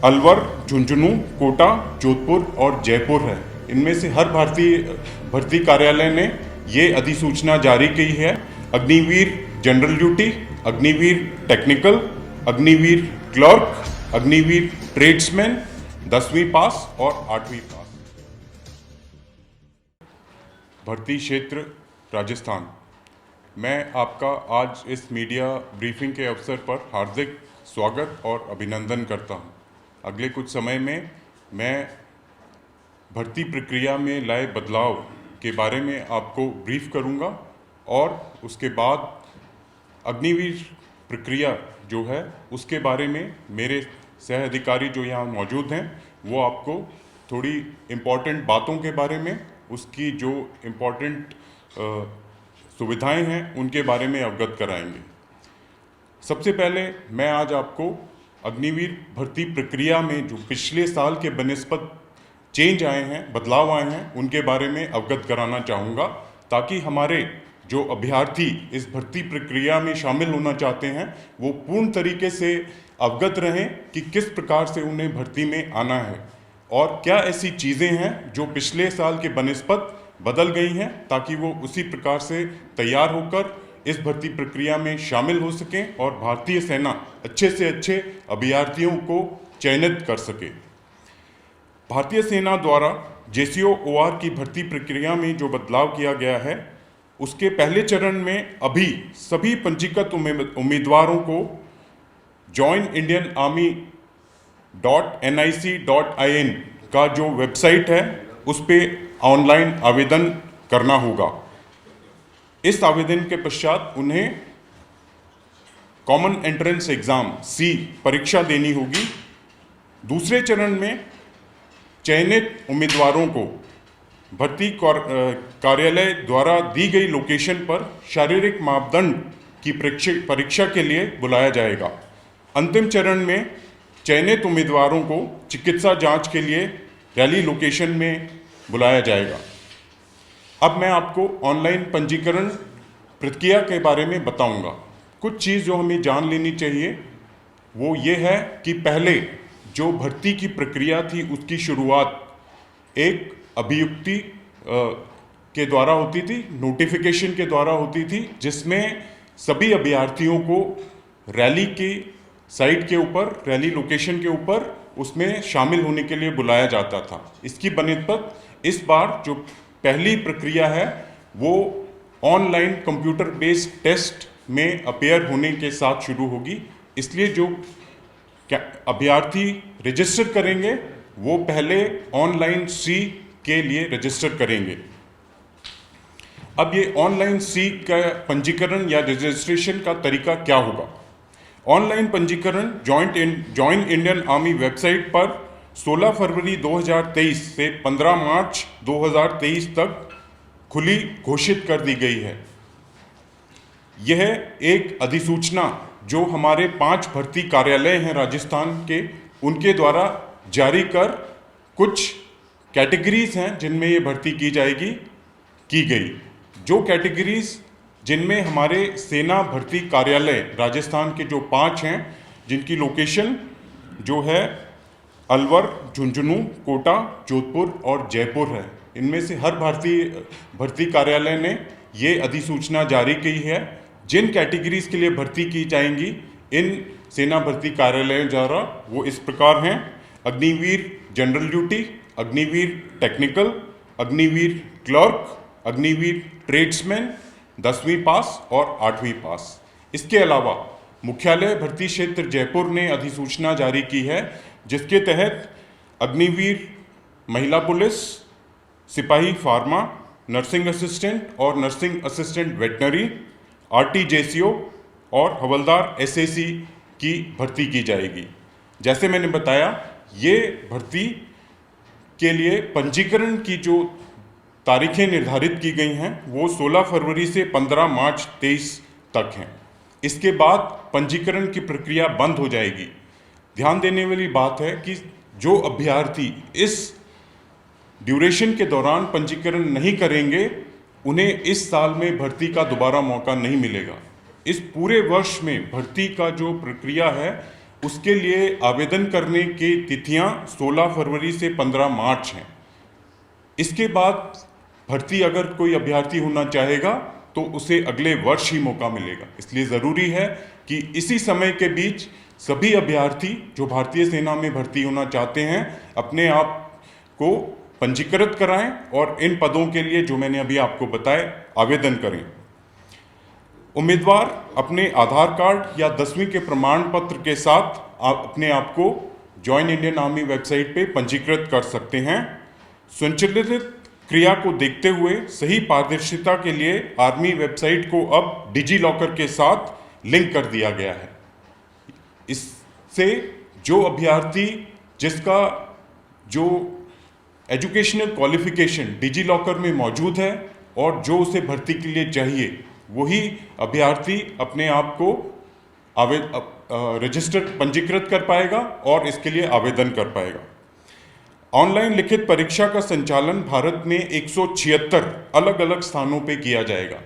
अलवर, झुंझुनू, कोटा, जोधपुर और जयपुर है। इनमें से हर भारतीय भर्ती कार्यालय ने ये अधिसूचना जारी की है। Agniveer general duty, Agniveer technical, Agniveer clerk, Agniveer tradesman, 10वीं पास और 8वीं पास। भर्ती क्षेत्र राजस्थान। मैं आपका आज इस मीडिया ब्रीफिंग के अवसर पर हार्दिक स्वागत और अभिनंदन करता हूं। अगले कुछ समय में मैं भर्ती प्रक्रिया में लाए बदलाव के बारे में आपको ब्रीफ करूंगा और उसके बाद अग्निवीर प्रक्रिया जो है उसके बारे में मेरे सह अधिकारी जो यहाँ मौजूद हैं वो आपको थोड़ी इम्पॉर्टेंट बातों के बारे में, उसकी जो इम्पॉर्टेंट सुविधाएं हैं उनके बारे में अवगत कराएंगे। सबसे पहले मैं आज आपको अग्निवीर भर्ती प्रक्रिया में जो पिछले साल के बनिस्पत चेंज आए हैं, बदलाव आए हैं, उनके बारे में अवगत कराना चाहूँगा, ताकि हमारे जो अभ्यर्थी इस भर्ती प्रक्रिया में शामिल होना चाहते हैं वो पूर्ण तरीके से अवगत रहें कि किस प्रकार से उन्हें भर्ती में आना है और क्या ऐसी चीज़ें हैं जो पिछले साल के बनिस्पत बदल गई हैं, ताकि वो उसी प्रकार से तैयार होकर इस भर्ती प्रक्रिया में शामिल हो सकें और भारतीय सेना अच्छे से अच्छे अभ्यर्थियों को चयनित कर सके। भारतीय सेना द्वारा JCO OR की भर्ती प्रक्रिया में जो बदलाव किया गया है उसके पहले चरण में अभी सभी पंजीकृत उम्मीदवारों को joinindianarmy.nic.in का जो वेबसाइट है उस पर ऑनलाइन आवेदन करना होगा। इस आवेदन के पश्चात उन्हें कॉमन एंट्रेंस एग्जाम C परीक्षा देनी होगी। दूसरे चरण में चयनित उम्मीदवारों को भर्ती कार्यालय द्वारा दी गई लोकेशन पर शारीरिक मापदंड की परीक्षा के लिए बुलाया जाएगा। अंतिम चरण में चयनित उम्मीदवारों को चिकित्सा जांच के लिए रैली लोकेशन में बुलाया जाएगा। अब मैं आपको ऑनलाइन पंजीकरण प्रक्रिया के बारे में बताऊंगा। कुछ चीज़ जो हमें जान लेनी चाहिए वो ये है कि पहले जो भर्ती की प्रक्रिया थी उसकी शुरुआत एक अभियुक्ति के द्वारा होती थी, नोटिफिकेशन के द्वारा होती थी, जिसमें सभी अभ्यर्थियों को रैली की साइट के ऊपर, रैली लोकेशन के ऊपर उसमें शामिल होने के लिए बुलाया जाता था। इसकी बनिस्बत इस बार जो पहली प्रक्रिया है वो ऑनलाइन कंप्यूटर बेस्ड टेस्ट में अपेयर होने के साथ शुरू होगी। इसलिए जो अभ्यर्थी रजिस्टर करेंगे वो पहले ऑनलाइन C के लिए रजिस्टर करेंगे। अब ये ऑनलाइन C का पंजीकरण या रजिस्ट्रेशन का तरीका क्या होगा? ऑनलाइन पंजीकरण जॉइन इंडियन आर्मी वेबसाइट पर 16 फरवरी 2023 से 15 मार्च 2023 तक खुली घोषित कर दी गई है। यह एक अधिसूचना जो हमारे 5 भर्ती कार्यालय हैं राजस्थान के, उनके द्वारा जारी कर कुछ कैटेगरीज हैं जिनमें ये भर्ती की जाएगी, की गई। जो कैटेगरीज जिनमें हमारे सेना भर्ती कार्यालय राजस्थान के जो 5 हैं, जिनकी लोकेशन जो है अलवर, झुंझुनू, कोटा, जोधपुर और जयपुर है, इनमें से हर भारतीय भर्ती कार्यालय ने ये अधिसूचना जारी की है। जिन कैटेगरीज के लिए भर्ती की जाएंगी इन सेना भर्ती कार्यालयों द्वारा वो इस प्रकार हैं: Agniveer general duty, Agniveer technical, Agniveer clerk, Agniveer tradesman, 10वीं पास और 8वीं पास। इसके अलावा मुख्यालय भर्ती क्षेत्र जयपुर ने अधिसूचना जारी की है, जिसके तहत अग्निवीर महिला पुलिस, सिपाही फार्मा, नर्सिंग असिस्टेंट और नर्सिंग असिस्टेंट वेटनरी, RT-JCO और हवलदार SAC की भर्ती की जाएगी। जैसे मैंने बताया, ये भर्ती के लिए पंजीकरण की जो तारीखें निर्धारित की गई हैं वो 16 फरवरी से 15 मार्च 23 तक हैं। इसके बाद पंजीकरण की प्रक्रिया बंद हो जाएगी। ध्यान देने वाली बात है कि जो अभ्यर्थी इस ड्यूरेशन के दौरान पंजीकरण नहीं करेंगे उन्हें इस साल में भर्ती का दोबारा मौका नहीं मिलेगा। इस पूरे वर्ष में भर्ती का जो प्रक्रिया है उसके लिए आवेदन करने की तिथियां 16 फरवरी से 15 मार्च हैं। इसके बाद भर्ती अगर कोई अभ्यर्थी होना चाहेगा तो उसे अगले वर्ष ही मौका मिलेगा। इसलिए ज़रूरी है कि इसी समय के बीच सभी अभ्यर्थी जो भारतीय सेना में भर्ती होना चाहते हैं अपने आप को पंजीकृत कराएं और इन पदों के लिए जो मैंने अभी आपको बताए आवेदन करें। उम्मीदवार अपने आधार कार्ड या 10वीं के प्रमाण पत्र के साथ अपने आप को जॉइन इंडियन आर्मी वेबसाइट पे पंजीकृत कर सकते हैं। संचालित क्रिया को देखते हुए सही पारदर्शिता के लिए आर्मी वेबसाइट को अब डिजी लॉकर के साथ लिंक कर दिया गया है। इससे जो अभ्यर्थी जिसका जो एजुकेशनल क्वालिफिकेशन डिजी लॉकर में मौजूद है और जो उसे भर्ती के लिए चाहिए, वही अभ्यर्थी अपने आप को रजिस्टर पंजीकृत कर पाएगा और इसके लिए आवेदन कर पाएगा। ऑनलाइन लिखित परीक्षा का संचालन भारत में 176 अलग अलग स्थानों पे किया जाएगा।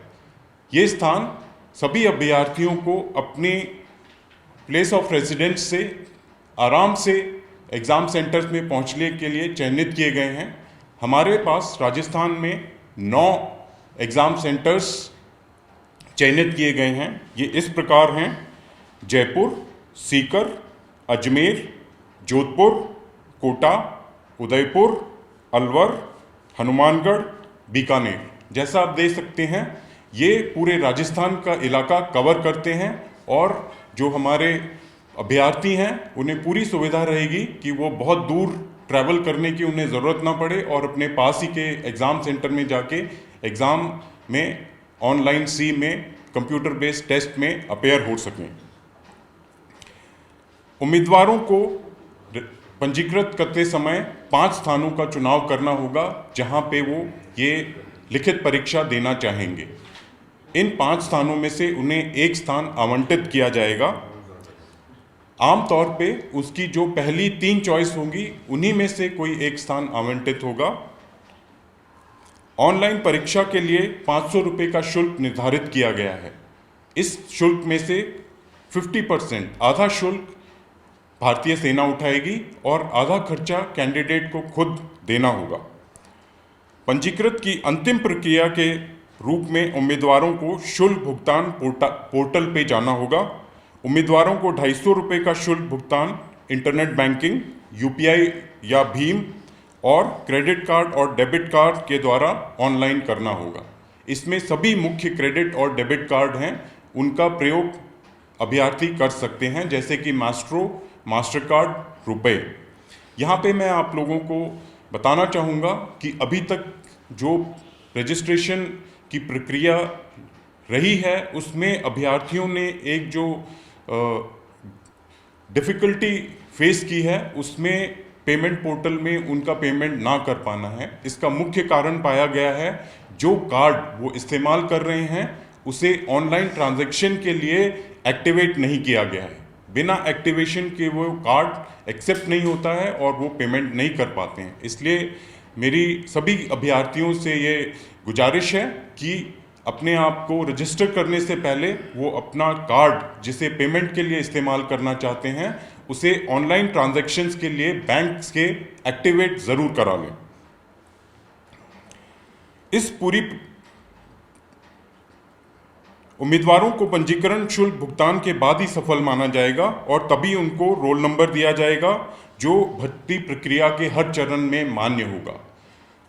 ये स्थान सभी अभ्यर्थियों को अपने प्लेस ऑफ रेजिडेंस से आराम से एग्ज़ाम सेंटर्स में पहुंचने के लिए चयनित किए गए हैं। हमारे पास राजस्थान में 9 एग्ज़ाम सेंटर्स चयनित किए गए हैं। ये इस प्रकार हैं: जयपुर, सीकर, अजमेर, जोधपुर, कोटा, उदयपुर, अलवर, हनुमानगढ़, बीकानेर। जैसा आप देख सकते हैं ये पूरे राजस्थान का इलाका कवर करते हैं और जो हमारे अभ्यर्थी हैं उन्हें पूरी सुविधा रहेगी कि वो बहुत दूर ट्रैवल करने की उन्हें ज़रूरत ना पड़े और अपने पास ही के एग्ज़ाम सेंटर में जाके एग्ज़ाम में ऑनलाइन सी में कंप्यूटर बेस्ड टेस्ट में अपेयर हो सकें। उम्मीदवारों को पंजीकृत करते समय 5 स्थानों का चुनाव करना होगा जहां पे वो ये लिखित परीक्षा देना चाहेंगे। इन 5 स्थानों में से उन्हें एक स्थान आवंटित किया जाएगा। आमतौर पे उसकी जो पहली 3 चॉइस होंगी उन्हीं में से कोई एक स्थान आवंटित होगा। ऑनलाइन परीक्षा के लिए 500 रुपये का शुल्क निर्धारित किया गया है। इस शुल्क में से 50% आधा शुल्क भारतीय सेना उठाएगी और आधा खर्चा कैंडिडेट को खुद देना होगा। पंजीकृत की अंतिम प्रक्रिया के रूप में उम्मीदवारों को शुल्क भुगतान पोर्टल पे जाना होगा। उम्मीदवारों को 250 रुपये का शुल्क भुगतान इंटरनेट बैंकिंग, यूपीआई या भीम और क्रेडिट कार्ड और डेबिट कार्ड के द्वारा ऑनलाइन करना होगा। इसमें सभी मुख्य क्रेडिट और डेबिट कार्ड हैं, उनका प्रयोग अभ्यर्थी कर सकते हैं, जैसे कि मास्ट्रो, मास्टर कार्ड, रुपए। यहाँ पे मैं आप लोगों को बताना चाहूँगा कि अभी तक जो रजिस्ट्रेशन की प्रक्रिया रही है उसमें अभ्यर्थियों ने एक जो डिफ़िकल्टी फेस की है उसमें पेमेंट पोर्टल में उनका पेमेंट ना कर पाना है। इसका मुख्य कारण पाया गया है जो कार्ड वो इस्तेमाल कर रहे हैं उसे ऑनलाइन ट्रांजैक्शन के लिए एक्टिवेट नहीं किया गया है। बिना एक्टिवेशन के वो कार्ड एक्सेप्ट नहीं होता है और वो पेमेंट नहीं कर पाते हैं। इसलिए मेरी सभी अभ्यर्थियों से ये गुजारिश है कि अपने आप को रजिस्टर करने से पहले वो अपना कार्ड जिसे पेमेंट के लिए इस्तेमाल करना चाहते हैं उसे ऑनलाइन ट्रांजैक्शंस के लिए बैंक के एक्टिवेट ज़रूर करा लें। इस पूरी उम्मीदवारों को पंजीकरण शुल्क भुगतान के बाद ही सफल माना जाएगा और तभी उनको रोल नंबर दिया जाएगा जो भर्ती प्रक्रिया के हर चरण में मान्य होगा।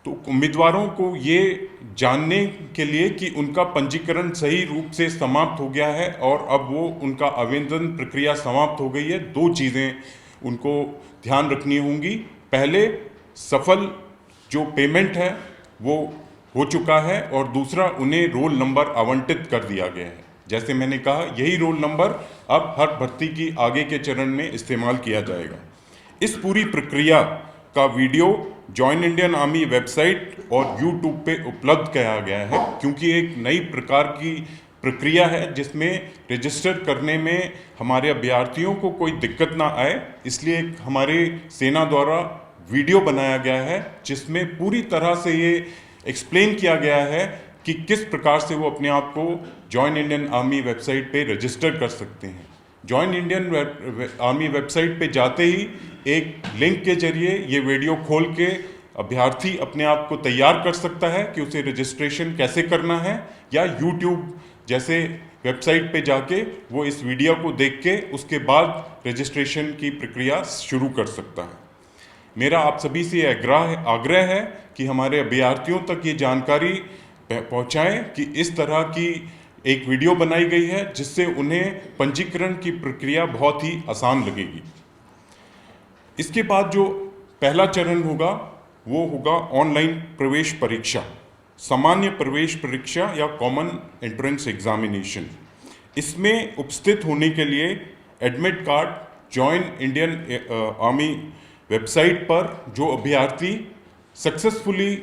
तो उम्मीदवारों को ये जानने के लिए कि उनका पंजीकरण सही रूप से समाप्त हो गया है और अब वो उनका आवेदन प्रक्रिया समाप्त हो गई है, 2 चीज़ें उनको ध्यान रखनी होंगी। पहले सफल जो पेमेंट है वो हो चुका है और दूसरा उन्हें रोल नंबर आवंटित कर दिया गया है। जैसे मैंने कहा यही रोल नंबर अब हर भर्ती की आगे के चरण में इस्तेमाल किया जाएगा। इस पूरी प्रक्रिया का video join Indian army website और यूट्यूब पे उपलब्ध किया गया है, क्योंकि एक नई प्रकार की प्रक्रिया है जिसमें रजिस्टर करने में हमारे अभ्यर्थियों को कोई दिक्कत ना आए, इसलिए हमारे सेना द्वारा वीडियो बनाया गया है जिसमें पूरी तरह से ये एक्सप्लेन किया गया है कि किस प्रकार से वो अपने आप को जॉइन इंडियन आर्मी वेबसाइट पे रजिस्टर कर सकते हैं। जॉइन इंडियन आर्मी वेबसाइट पे जाते ही एक लिंक के जरिए ये वीडियो खोल के अभ्यर्थी अपने आप को तैयार कर सकता है कि उसे रजिस्ट्रेशन कैसे करना है, या यूट्यूब जैसे वेबसाइट पे जाके वो इस वीडियो को देख के उसके बाद रजिस्ट्रेशन की प्रक्रिया शुरू कर सकता है। मेरा आप सभी से आग्रह है कि हमारे अभ्यर्थियों तक ये जानकारी पहुंचाएं कि इस तरह की एक वीडियो बनाई गई है जिससे उन्हें पंजीकरण की प्रक्रिया बहुत ही आसान लगेगी। इसके बाद जो पहला चरण होगा वो होगा ऑनलाइन प्रवेश परीक्षा, सामान्य प्रवेश परीक्षा या कॉमन एंट्रेंस एग्जामिनेशन। इसमें उपस्थित होने के लिए admit card join Indian army website पर जो अभ्यर्थी सक्सेसफुली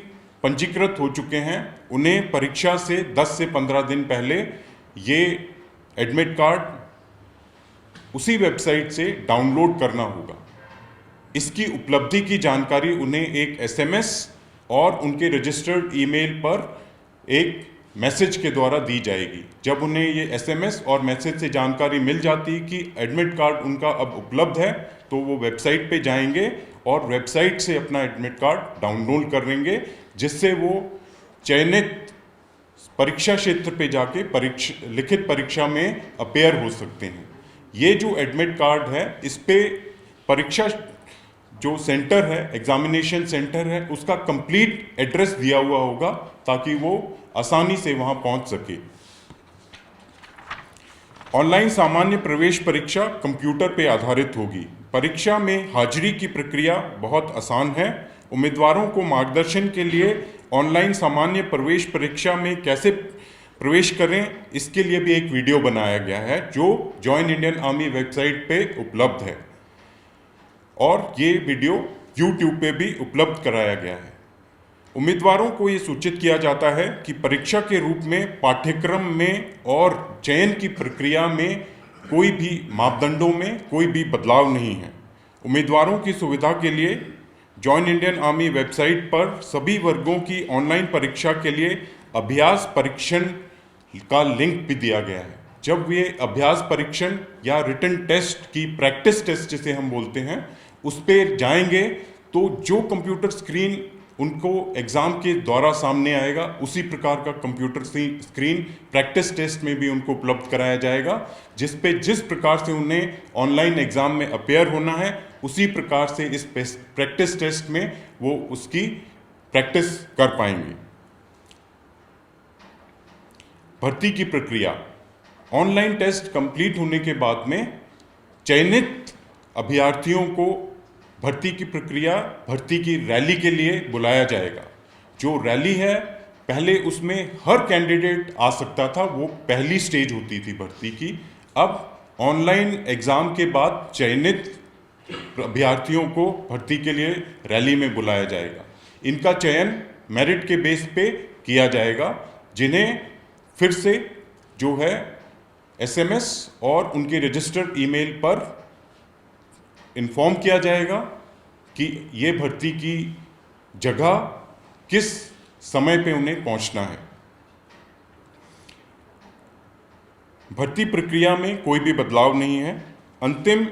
पंजीकृत हो चुके हैं उन्हें परीक्षा से 10 से 15 दिन पहले ये एडमिट कार्ड उसी वेबसाइट से डाउनलोड करना होगा। इसकी उपलब्धि की जानकारी उन्हें एक एसएमएस और उनके रजिस्टर्ड ईमेल पर एक मैसेज के द्वारा दी जाएगी। जब उन्हें ये एसएमएस और मैसेज से जानकारी मिल जाती कि एडमिट कार्ड उनका अब उपलब्ध है तो वो वेबसाइट पे जाएंगे और वेबसाइट से अपना एडमिट कार्ड डाउनलोड करेंगे, जिससे वो चयनित परीक्षा क्षेत्र पे जाके लिखित परीक्षा में अपेयर हो सकते हैं। ये जो एडमिट कार्ड है इस पे परीक्षा जो सेंटर है, एग्जामिनेशन सेंटर है, उसका कंप्लीट एड्रेस दिया हुआ होगा ताकि वो आसानी से वहां पहुंच सके। ऑनलाइन सामान्य प्रवेश परीक्षा कंप्यूटर पे आधारित होगी। परीक्षा में हाजिरी की प्रक्रिया बहुत आसान है। उम्मीदवारों को मार्गदर्शन के लिए ऑनलाइन सामान्य प्रवेश परीक्षा में कैसे प्रवेश करें इसके लिए भी एक वीडियो बनाया गया है जो जॉइन इंडियन आर्मी वेबसाइट पे उपलब्ध है, और ये वीडियो YouTube पे भी उपलब्ध कराया गया है। उम्मीदवारों को ये सूचित किया जाता है कि परीक्षा के रूप में पाठ्यक्रम में और चयन की प्रक्रिया में कोई भी मापदंडों में कोई भी बदलाव नहीं है। उम्मीदवारों की सुविधा के लिए जॉइन इंडियन आर्मी वेबसाइट पर सभी वर्गों की ऑनलाइन परीक्षा के लिए अभ्यास परीक्षण का लिंक भी दिया गया है। जब ये अभ्यास परीक्षण या रिटन टेस्ट की प्रैक्टिस टेस्ट जिसे हम बोलते हैं उस पर जाएंगे तो जो कंप्यूटर स्क्रीन उनको एग्ज़ाम के द्वारा सामने आएगा उसी प्रकार का कंप्यूटर स्क्रीन प्रैक्टिस टेस्ट में भी उनको उपलब्ध कराया जाएगा, जिस प्रकार से उन्हें ऑनलाइन एग्ज़ाम में अपेयर होना है उसी प्रकार से इस प्रैक्टिस टेस्ट में वो उसकी प्रैक्टिस कर पाएंगे। भर्ती की प्रक्रिया, ऑनलाइन टेस्ट कंप्लीट होने के बाद में चयनित अभ्यर्थियों को भर्ती की रैली के लिए बुलाया जाएगा। जो रैली है पहले उसमें हर कैंडिडेट आ सकता था, वो पहली स्टेज होती थी भर्ती की। अब ऑनलाइन एग्ज़ाम के बाद चयनित अभ्यर्थियों को भर्ती के लिए रैली में बुलाया जाएगा। इनका चयन मेरिट के बेस पे किया जाएगा, जिन्हें फिर से जो है एसएमएस और उनके रजिस्टर्ड ईमेल पर इन्फॉर्म किया जाएगा कि ये भर्ती की जगह किस समय पे उन्हें पहुंचना है। भर्ती प्रक्रिया में कोई भी बदलाव नहीं है। अंतिम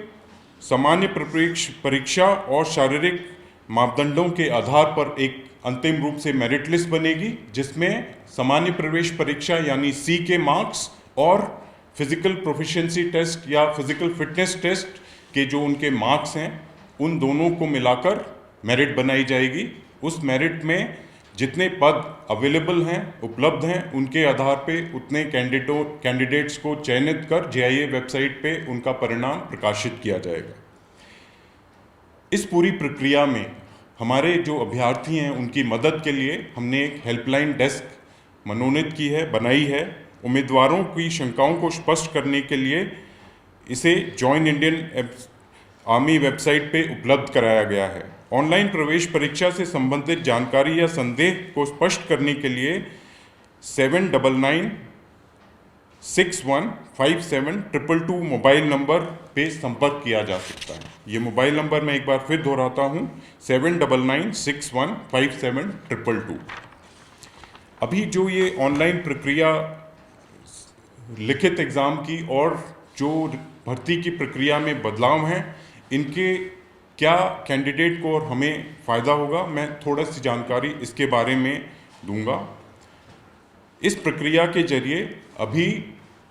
सामान्य प्रवेश परीक्षा और शारीरिक मापदंडों के आधार पर एक अंतिम रूप से मेरिट लिस्ट बनेगी, जिसमें सामान्य प्रवेश परीक्षा यानी सी के मार्क्स और फिजिकल प्रोफिशिएंसी टेस्ट या फिजिकल फिटनेस टेस्ट के जो उनके मार्क्स हैं उन दोनों को मिलाकर मेरिट बनाई जाएगी। उस मेरिट में जितने पद अवेलेबल हैं, उपलब्ध हैं, उनके आधार पे उतने कैंडिडेट्स को चयनित कर JIA वेबसाइट पे उनका परिणाम प्रकाशित किया जाएगा। इस पूरी प्रक्रिया में हमारे जो अभ्यर्थी हैं उनकी मदद के लिए हमने एक हेल्पलाइन डेस्क मनोनीत की है, बनाई है। उम्मीदवारों की शंकाओं को स्पष्ट करने के लिए इसे जॉइन इंडियन आर्मी वेबसाइट पे उपलब्ध कराया गया है। ऑनलाइन प्रवेश परीक्षा से संबंधित जानकारी या संदेह को स्पष्ट करने के लिए 7996157222 मोबाइल नंबर पे संपर्क किया जा सकता है। ये मोबाइल नंबर मैं एक बार फिर दोहराता हूँ, 7996157222। अभी जो ये ऑनलाइन प्रक्रिया लिखित एग्ज़ाम की और जो भर्ती की प्रक्रिया में बदलाव हैं, इनके क्या कैंडिडेट को और हमें फ़ायदा होगा, मैं थोड़ा सी जानकारी इसके बारे में दूंगा। इस प्रक्रिया के जरिए अभी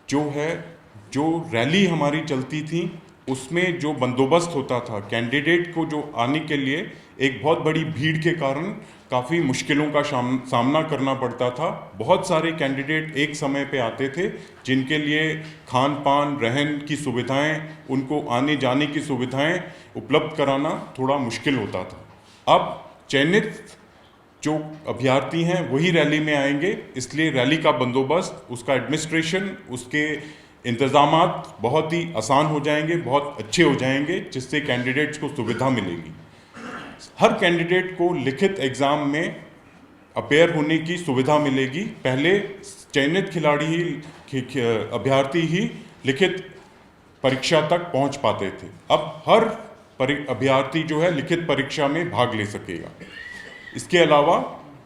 जो रैली हमारी चलती थी उसमें जो बंदोबस्त होता था कैंडिडेट को जो आने के लिए एक बहुत बड़ी भीड़ के कारण काफ़ी मुश्किलों का सामना करना पड़ता था। बहुत सारे कैंडिडेट एक समय पे आते थे जिनके लिए खान पान रहन की सुविधाएं, उनको आने जाने की सुविधाएं उपलब्ध कराना थोड़ा मुश्किल होता था। अब चयनित जो अभ्यर्थी हैं वही रैली में आएंगे, इसलिए रैली का बंदोबस्त, उसका एडमिनिस्ट्रेशन, उसके इंतज़ामात बहुत ही आसान हो जाएंगे, बहुत अच्छे हो जाएंगे, जिससे कैंडिडेट्स को सुविधा मिलेगी। हर कैंडिडेट को लिखित एग्ज़ाम में अपेयर होने की सुविधा मिलेगी। पहले चयनित अभ्यर्थी ही लिखित परीक्षा तक पहुंच पाते थे, अब हर अभ्यर्थी जो है लिखित परीक्षा में भाग ले सकेगा। इसके अलावा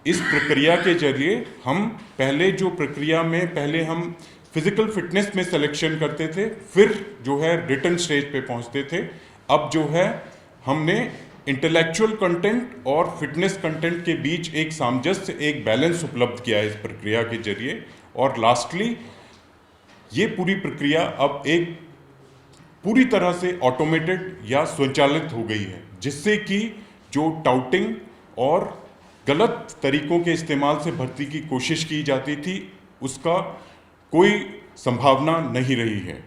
इस प्रक्रिया के जरिए हम पहले हम फिजिकल फिटनेस में सिलेक्शन करते थे, फिर जो है रिटन स्टेज पे पहुंचते थे। अब जो है हमने इंटेलेक्चुअल कंटेंट और फिटनेस कंटेंट के बीच एक सामंजस्य, एक बैलेंस उपलब्ध किया है इस प्रक्रिया के जरिए। और लास्टली ये पूरी प्रक्रिया अब एक पूरी तरह से ऑटोमेटेड या स्वचालित हो गई है, जिससे कि जो टाउटिंग और गलत तरीकों के इस्तेमाल से भर्ती की कोशिश की जाती थी उसका कोई संभावना नहीं रही है।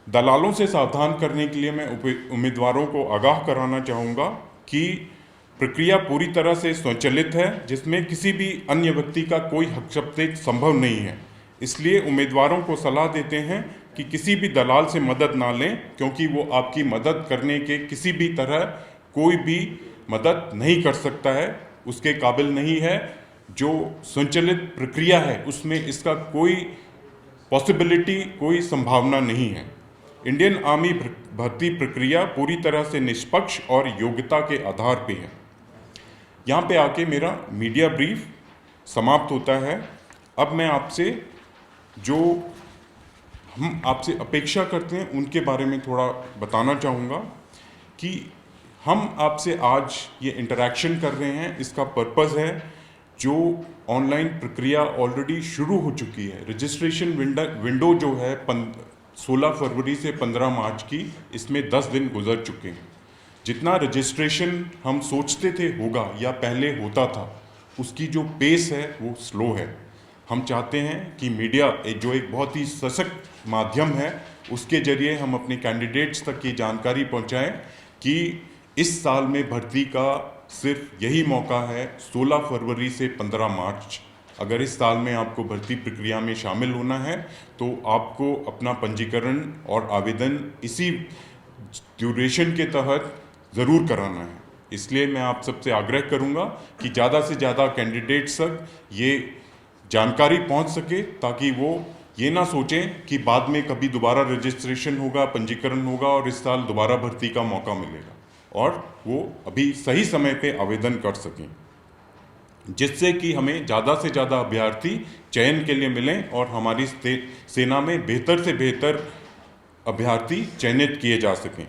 दलालों से सावधान करने के लिए मैं उम्मीदवारों को आगाह कराना चाहूँगा कि प्रक्रिया पूरी तरह से स्वचालित है, जिसमें किसी भी अन्य व्यक्ति का कोई हस्तक्षेप संभव नहीं है। इसलिए उम्मीदवारों को सलाह देते हैं कि किसी भी दलाल से मदद ना लें, क्योंकि वो आपकी मदद करने के किसी भी तरह कोई भी मदद नहीं कर सकता है, उसके काबिल नहीं है। जो संचालित प्रक्रिया है उसमें इसका कोई पॉसिबिलिटी, कोई संभावना नहीं है। इंडियन आर्मी भर्ती प्रक्रिया पूरी तरह से निष्पक्ष और योग्यता के आधार पे है। यहाँ पे आके मेरा मीडिया ब्रीफ समाप्त होता है। अब मैं हम आपसे अपेक्षा करते हैं उनके बारे में थोड़ा बताना चाहूँगा कि हम आपसे आज ये इंटरेक्शन कर रहे हैं, इसका पर्पज़ है जो ऑनलाइन प्रक्रिया ऑलरेडी शुरू हो चुकी है। रजिस्ट्रेशन विंडो जो है 16 फरवरी से 15 मार्च की, इसमें 10 दिन गुजर चुके हैं। जितना रजिस्ट्रेशन हम सोचते थे होगा या पहले होता था, उसकी जो पेस है वो स्लो है। हम चाहते हैं कि मीडिया जो एक बहुत ही सशक्त माध्यम है, उसके जरिए हम अपने कैंडिडेट्स तक की जानकारी पहुंचाएं कि इस साल में भर्ती का सिर्फ यही मौका है 16 फरवरी से 15 मार्च। अगर इस साल में आपको भर्ती प्रक्रिया में शामिल होना है तो आपको अपना पंजीकरण और आवेदन इसी ड्यूरेशन के तहत ज़रूर कराना है। इसलिए मैं आप सबसे आग्रह करूंगा कि ज़्यादा से ज़्यादा कैंडिडेट्स तक ये जानकारी पहुंच सके, ताकि वो ये ना सोचें कि बाद में कभी दोबारा रजिस्ट्रेशन होगा, पंजीकरण होगा और इस साल दोबारा भर्ती का मौका मिलेगा, और वो अभी सही समय पे आवेदन कर सकें, जिससे कि हमें ज़्यादा से ज़्यादा अभ्यर्थी चयन के लिए मिलें और हमारी सेना में बेहतर से बेहतर अभ्यर्थी चयनित किए जा सकें।